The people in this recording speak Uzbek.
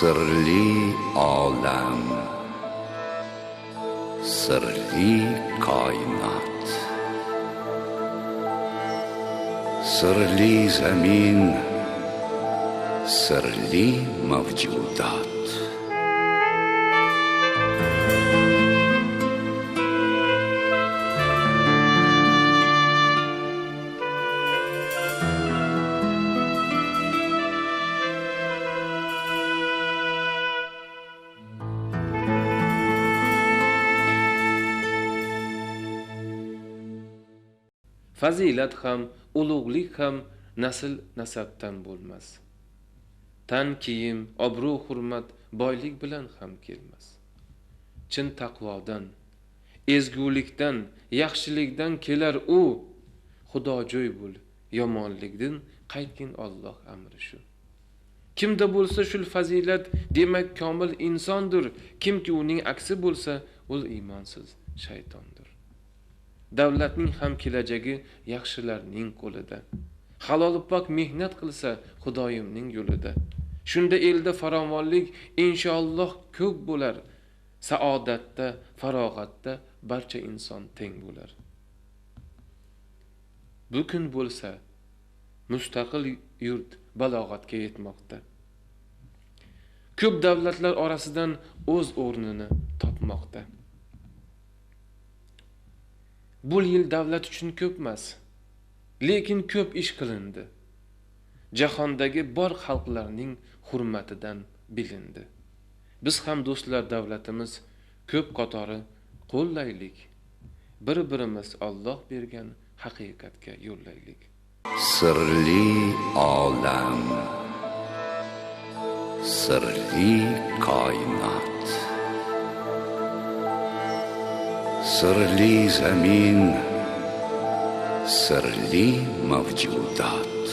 sirli olam, sirli koinot, sirli zamin, sirli mavjudot. Fazilat ham, ulug'lik ham nasl nasabdan bo'lmas. Tan kiyim, obro' hurmat boylik bilan ham kelmas. Chin taqvodan, ezgulikdan, yaxshilikdan kelar u. Xudojo'y bo'l, yomonlikdan qaytgin, Alloh amri shu. Kimda bo'lsa shul fazilat, demak komil insondir. Kimki uning aksi bo'lsa, u iymonsiz shaytondir. Davlatning ham kelajagi yaxshilarning qo'lida. Halol pok mehnat qilsa Xudoyimning yo'lida. Shunda elda farovonlik inshaalloh ko'p bo'lar. Saodatda, farog'atda barcha inson teng bo'lar. Bu kun bo'lsa mustaqil yurt balog'atga yetmoqda. Ko'p davlatlar orasidan o'z o'rnini topmoqda. Bu yil davlat uchun ko'pmas, lekin ko'p ish qilindi. Jahondagi bor xalqlarning hurmatidan bilindi. Biz ham do'stlar davlatimiz ko'p qatori qo'llaylik. Bir-birimiz Alloh bergan haqiqatga yo'llaylik. Sirli olam, sirli koinot, sirli zamin, sirli mavjudot.